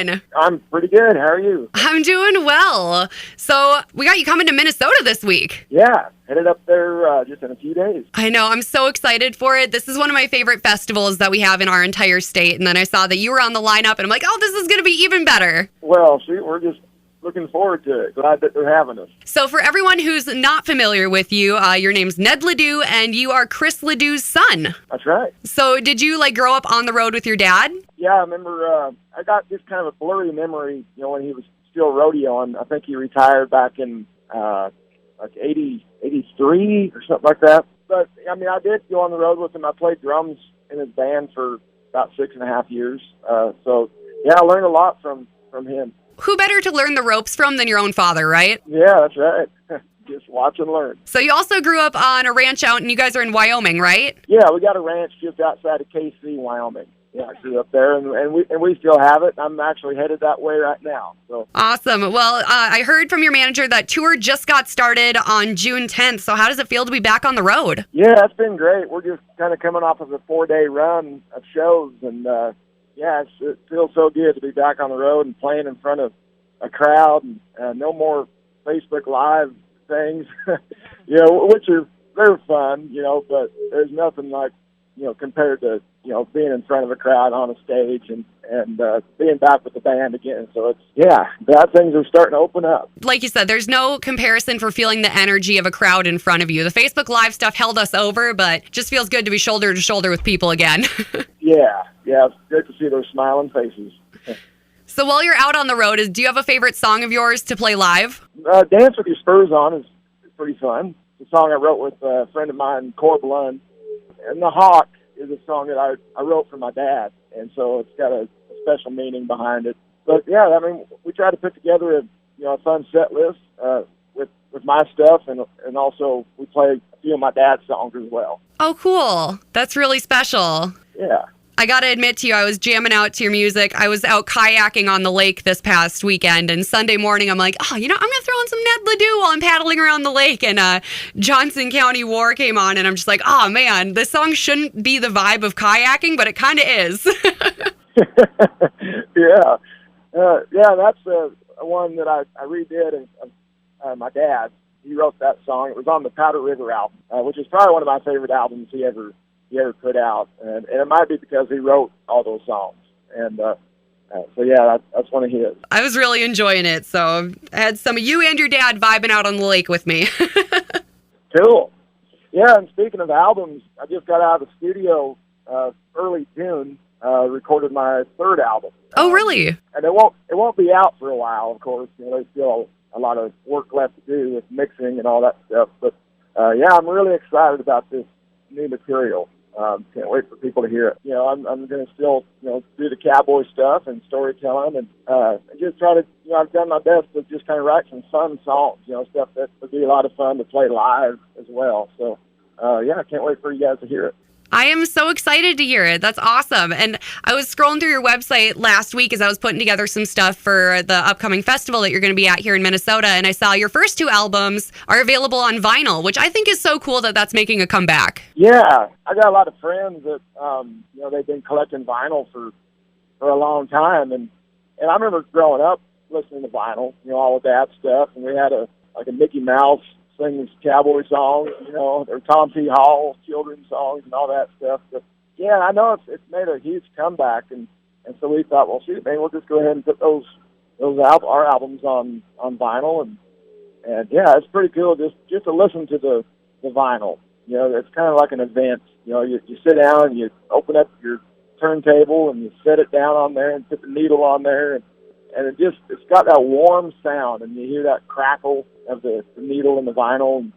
doing? I'm pretty good. How are you? I'm doing well. So we got you coming to Minnesota this week. Yeah, headed up there just in a few days. I know. I'm so excited for it. This is one of my favorite festivals that we have in our entire state. And then I saw that you were on the lineup, and I'm like, oh, this is going to be even better. Well, shoot, we're just looking forward to it. Glad that they're having us. So for everyone who's not familiar with you, your name's Ned Ledoux, and you are Chris Ledoux's son. That's right. So did you grow up on the road with your dad? Yeah, I remember I got just kind of a blurry memory, when he was still rodeoing. I think he retired back in 83 or something like that. But, I mean, I did go on the road with him. I played drums in his band for about 6.5 years. So, yeah, I learned a lot from him. Who better to learn the ropes from than your own father, right? Yeah, that's right. Just watch and learn. So you also grew up on a ranch out, and you guys are in Wyoming, right? Yeah, we got a ranch just outside of KC, Wyoming. Yeah, I grew up there, and we still have it. I'm actually headed that way right now. So awesome. Well, I heard from your manager that tour just got started on June 10th. So how does it feel to be back on the road? Yeah, it's been great. We're just kind of coming off of a 4-day run of shows, and yeah, it feels so good to be back on the road and playing in front of a crowd, and no more Facebook Live things, which they're fun, but there's nothing like, compared to, being in front of a crowd on a stage and being back with the band again. So that things are starting to open up. Like you said, there's no comparison for feeling the energy of a crowd in front of you. The Facebook Live stuff held us over, but just feels good to be shoulder to shoulder with people again. Yeah, it's good to see those smiling faces. So while you're out on the road, do you have a favorite song of yours to play live? Dance With Your Spurs On is pretty fun. It's a song I wrote with a friend of mine, Corb Lund. And The Hawk is a song that I wrote for my dad, and so it's got a special meaning behind it. But yeah, I mean, we try to put together a fun set list with my stuff, and also we play a few of my dad's songs as well. Oh, cool! That's really special. Yeah. I gotta admit to you, I was jamming out to your music. I was out kayaking on the lake this past weekend, and Sunday morning I'm like, I'm gonna throw in some Ned Ledoux while I'm paddling around the lake, and Johnson County War came on, and I'm just like, oh man, this song shouldn't be the vibe of kayaking, but it kind of is. Yeah. That's one that I redid of my dad. He wrote that song. It was on the Powder River album, which is probably one of my favorite albums he ever put out, and it might be because he wrote all those songs, and so yeah, that's one of his. I was really enjoying it, so I had some of you and your dad vibing out on the lake with me. Cool. Yeah, and speaking of albums, I just got out of the studio early June, recorded my third album. Oh, really? And it won't be out for a while, of course. There's still a lot of work left to do with mixing and all that stuff, but yeah, I'm really excited about this new material. Can't wait for people to hear it. I'm going to still, do the cowboy stuff and storytelling, and just try to, I've done my best to just kind of write some fun songs, stuff that would be a lot of fun to play live as well. So, yeah, I can't wait for you guys to hear it. I am so excited to hear it. That's awesome. And I was scrolling through your website last week as I was putting together some stuff for the upcoming festival that you're going to be at here in Minnesota. And I saw your first 2 albums are available on vinyl, which I think is so cool that that's making a comeback. Yeah. I got a lot of friends that, they've been collecting vinyl for a long time. And I remember growing up listening to vinyl, all of that stuff. And we had a Mickey Mouse sing cowboy songs, or Tom T. Hall children's songs and all that stuff. But yeah, I know it's made a huge comeback, and so we thought, well, shoot, man, we'll just go ahead and put our albums on vinyl, and yeah, it's pretty cool just to listen to the vinyl. It's kind of like an event. You sit down and you open up your turntable and you set it down on there and put the needle on there, and it's got that warm sound, and you hear that crackle of the needle and the vinyl. And,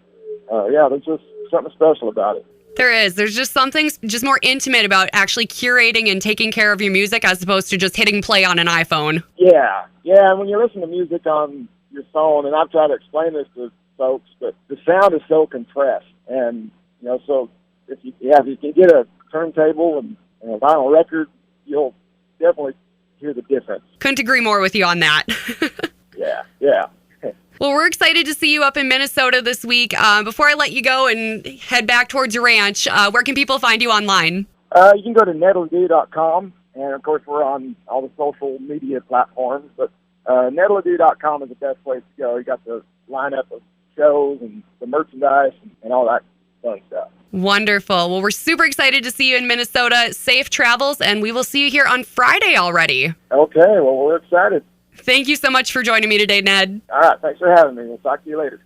yeah, there's just something special about it. There is. There's just something just more intimate about actually curating and taking care of your music as opposed to just hitting play on an iPhone. Yeah. And when you listen to music on your phone, and I've tried to explain this to folks, but the sound is so compressed. And, so if you can get a turntable and a vinyl record, you'll definitely hear the difference. Couldn't agree more with you on that. Yeah. Well, we're excited to see you up in Minnesota this week. Before I let you go and head back towards your ranch, where can people find you online? You can go to nedledoux.com, And, of course, we're on all the social media platforms. But NedLedoux.com is the best place to go. You got the lineup of shows and the merchandise and all that fun stuff. Wonderful. Well, we're super excited to see you in Minnesota. Safe travels, and we will see you here on Friday already. Okay, well, we're excited. Thank you so much for joining me today, Ned. All right, thanks for having me. We'll talk to you later.